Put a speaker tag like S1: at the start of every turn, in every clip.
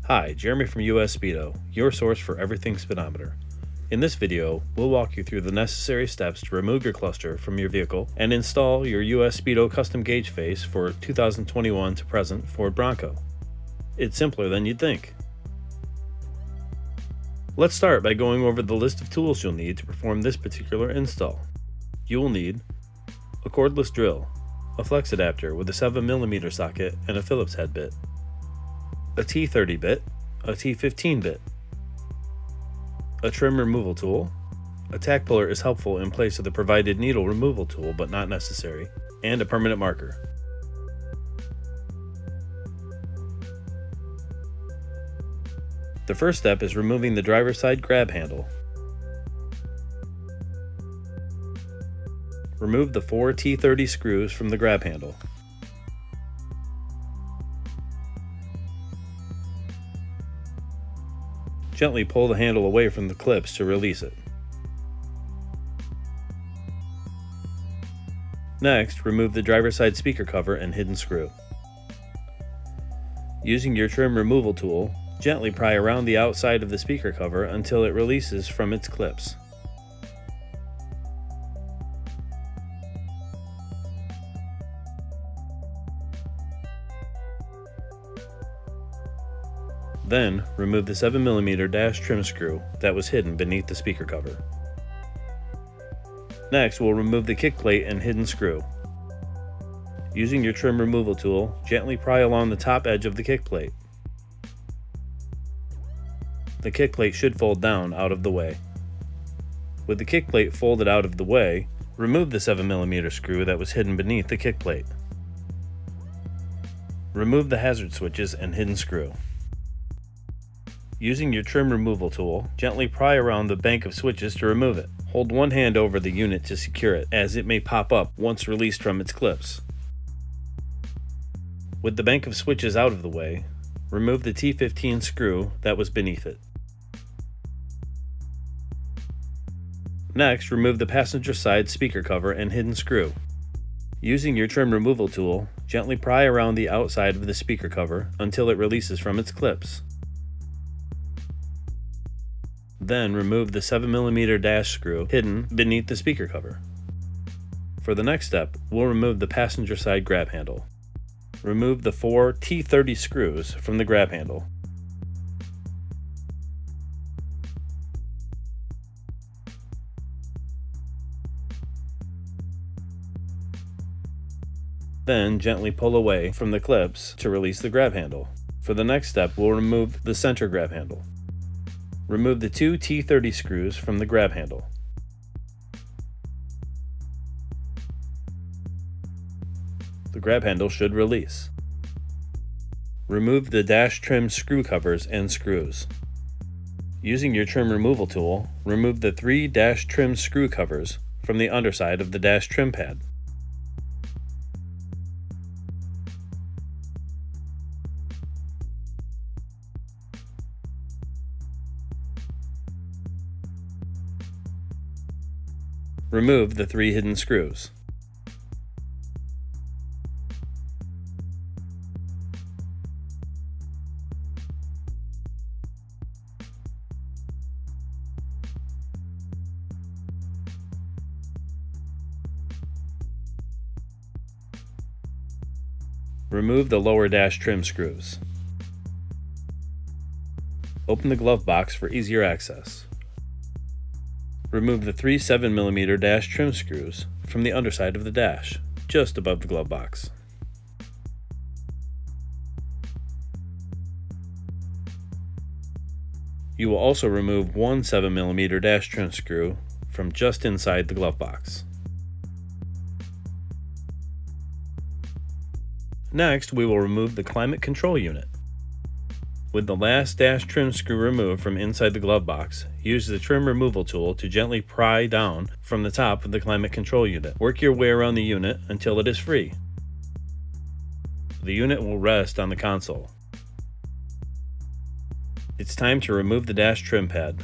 S1: Hi, Jeremy from US Speedo, your source for everything speedometer. In this video, we'll walk you through the necessary steps to remove your cluster from your vehicle and install your US Speedo custom gauge face for 2021 to present Ford Bronco. It's simpler than you'd think. Let's start by going over the list of tools you'll need to perform this particular install. You will need a cordless drill, a flex adapter with a 7mm socket and a Phillips head bit, a T30 bit, a T15 bit, a trim removal tool. A tack puller is helpful in place of the provided needle removal tool but not necessary, and a permanent marker. The first step is removing the driver's side grab handle. Remove the 4 T30 screws from the grab handle. Gently pull the handle away from the clips to release it. Next, remove the driver's side speaker cover and hidden screw. Using your trim removal tool, gently pry around the outside of the speaker cover until it releases from its clips. Then, remove the 7mm dash trim screw that was hidden beneath the speaker cover. Next, we'll remove the kick plate and hidden screw. Using your trim removal tool, gently pry along the top edge of the kick plate. The kick plate should fold down out of the way. With the kick plate folded out of the way, remove the 7mm screw that was hidden beneath the kick plate. Remove the hazard switches and hidden screw. Using your trim removal tool, gently pry around the bank of switches to remove it. Hold one hand over the unit to secure it, as it may pop up once released from its clips. With the bank of switches out of the way, remove the T15 screw that was beneath it. Next, remove the passenger side speaker cover and hidden screw. Using your trim removal tool, gently pry around the outside of the speaker cover until it releases from its clips. Then remove the 7mm dash screw hidden beneath the speaker cover. For the next step, we'll remove the passenger side grab handle. Remove the 4 T30 screws from the grab handle. Then gently pull away from the clips to release the grab handle. For the next step, we'll remove the center grab handle. Remove the 2 T30 screws from the grab handle. The grab handle should release. Remove the dash trim screw covers and screws. Using your trim removal tool, remove the 3 dash trim screw covers from the underside of the dash trim pad. Remove the 3 hidden screws. Remove the lower dash trim screws. Open the glove box for easier access. Remove the 3 7mm dash trim screws from the underside of the dash, just above the glove box. You will also remove 1 7mm dash trim screw from just inside the glove box. Next, we will remove the climate control unit. With the last dash trim screw removed from inside the glove box, use the trim removal tool to gently pry down from the top of the climate control unit. Work your way around the unit until it is free. The unit will rest on the console. It's time to remove the dash trim pad.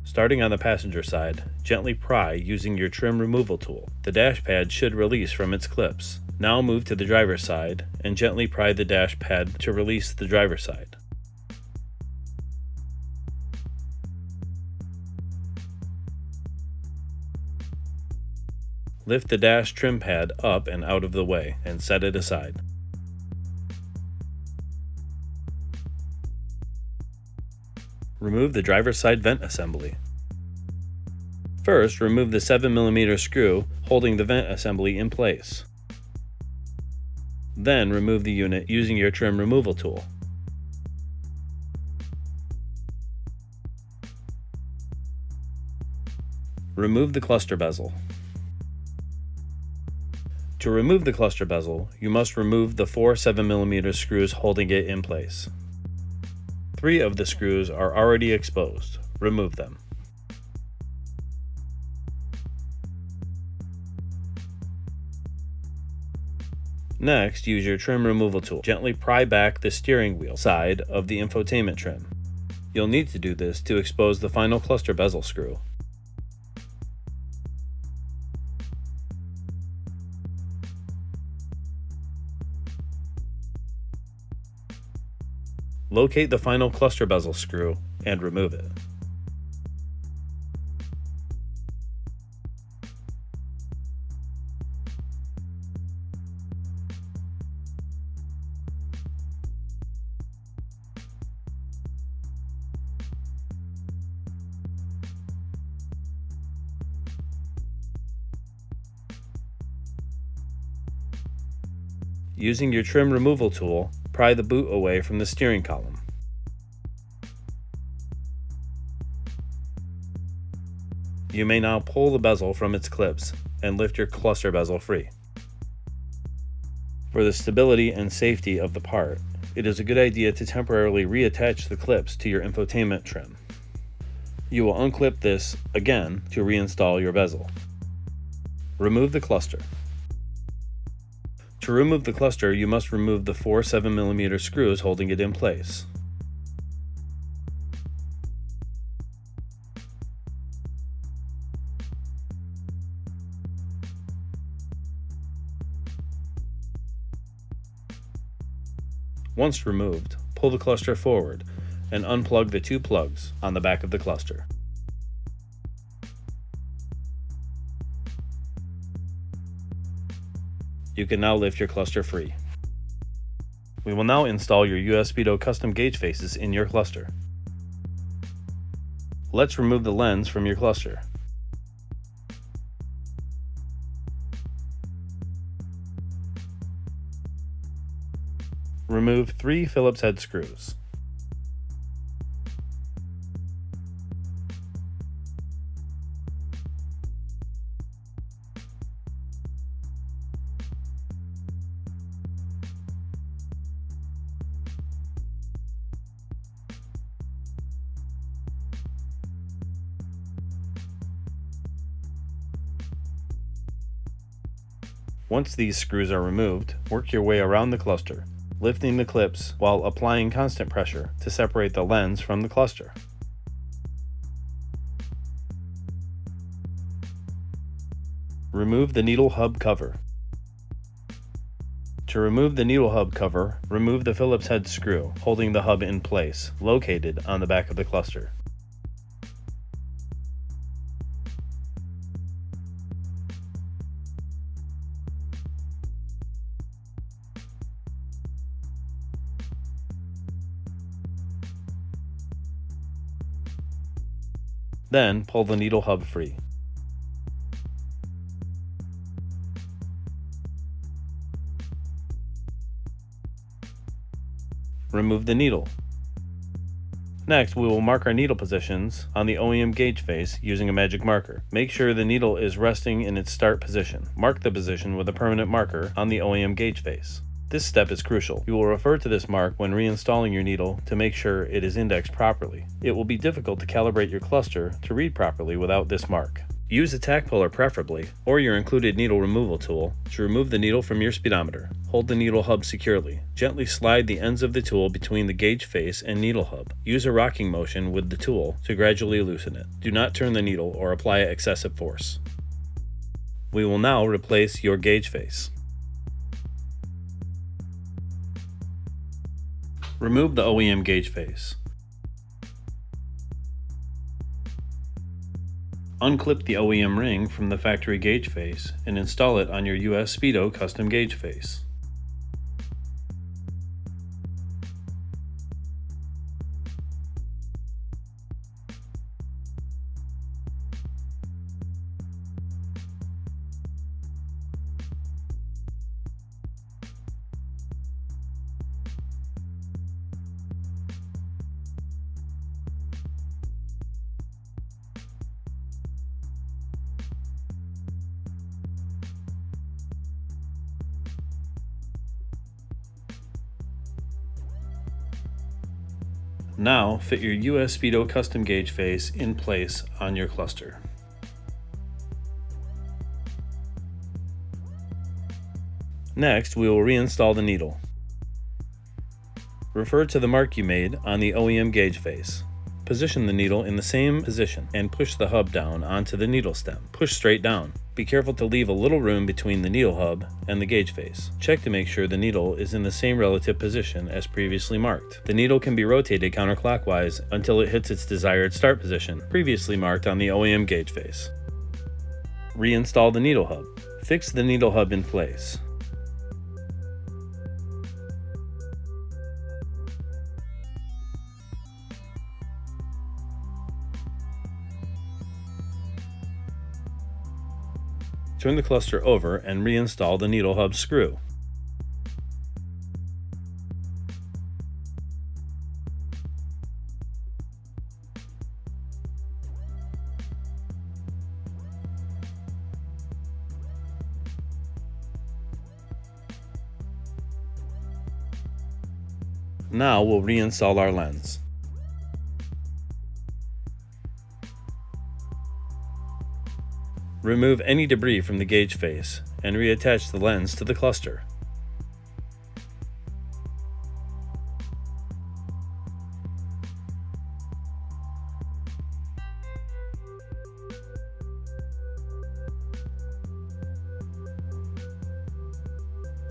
S1: Starting on the passenger side, gently pry using your trim removal tool. The dash pad should release from its clips. Now move to the driver's side and gently pry the dash pad to release the driver's side. Lift the dash trim pad up and out of the way and set it aside. Remove the driver's side vent assembly. First, remove the 7mm screw holding the vent assembly in place. Then remove the unit using your trim removal tool. Remove the cluster bezel. To remove the cluster bezel, you must remove the 4 7mm screws holding it in place. 3 of the screws are already exposed. Remove them. Next, use your trim removal tool. Gently pry back the steering wheel side of the infotainment trim. You'll need to do this to expose the final cluster bezel screw. Locate the final cluster bezel screw and remove it. Using your trim removal tool, pry the boot away from the steering column. You may now pull the bezel from its clips and lift your cluster bezel free. For the stability and safety of the part, it is a good idea to temporarily reattach the clips to your infotainment trim. You will unclip this again to reinstall your bezel. Remove the cluster. To remove the cluster, you must remove the 4 7mm screws holding it in place. Once removed, pull the cluster forward and unplug the 2 plugs on the back of the cluster. You can now lift your cluster free. We will now install your US Speedo custom gauge faces in your cluster. Let's remove the lens from your cluster. Remove 3 Phillips head screws. Once these screws are removed, work your way around the cluster, lifting the clips while applying constant pressure to separate the lens from the cluster. Remove the needle hub cover. To remove the needle hub cover, remove the Phillips head screw holding the hub in place, located on the back of the cluster. Then pull the needle hub free. Remove the needle. Next, we will mark our needle positions on the OEM gauge face using a magic marker. Make sure the needle is resting in its start position. Mark the position with a permanent marker on the OEM gauge face. This step is crucial. You will refer to this mark when reinstalling your needle to make sure it is indexed properly. It will be difficult to calibrate your cluster to read properly without this mark. Use a tack puller preferably, or your included needle removal tool, to remove the needle from your speedometer. Hold the needle hub securely. Gently slide the ends of the tool between the gauge face and needle hub. Use a rocking motion with the tool to gradually loosen it. Do not turn the needle or apply excessive force. We will now replace your gauge face. Remove the OEM gauge face. Unclip the OEM ring from the factory gauge face and install it on your US Speedo custom gauge face. Now, fit your US Speedo custom gauge face in place on your cluster. Next, we will reinstall the needle. Refer to the mark you made on the OEM gauge face. Position the needle in the same position and push the hub down onto the needle stem. Push straight down. Be careful to leave a little room between the needle hub and the gauge face. Check to make sure the needle is in the same relative position as previously marked. The needle can be rotated counterclockwise until it hits its desired start position, previously marked on the OEM gauge face. Reinstall the needle hub. Fix the needle hub in place. Turn the cluster over and reinstall the needle hub screw. Now we'll reinstall our lens. Remove any debris from the gauge face and reattach the lens to the cluster.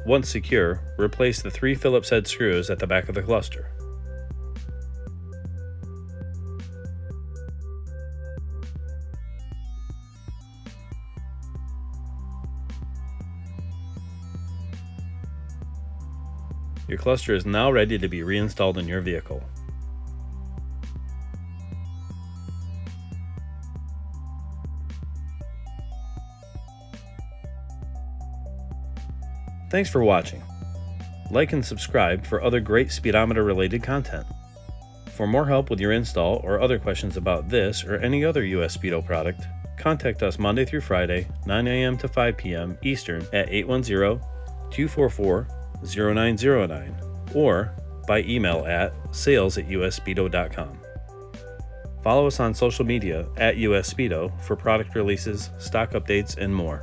S1: Once secure, replace the 3 Phillips head screws at the back of the cluster. Your cluster is now ready to be reinstalled in your vehicle. Thanks for watching. Like and subscribe for other great speedometer related content. For more help with your install or other questions about this or any other US Speedo product, contact us Monday through Friday, 9 a.m. to 5 p.m. Eastern at 810-244-0909 or by email at sales@usspeedo.com. Follow us on social media at US Speedo for product releases, stock updates, and more.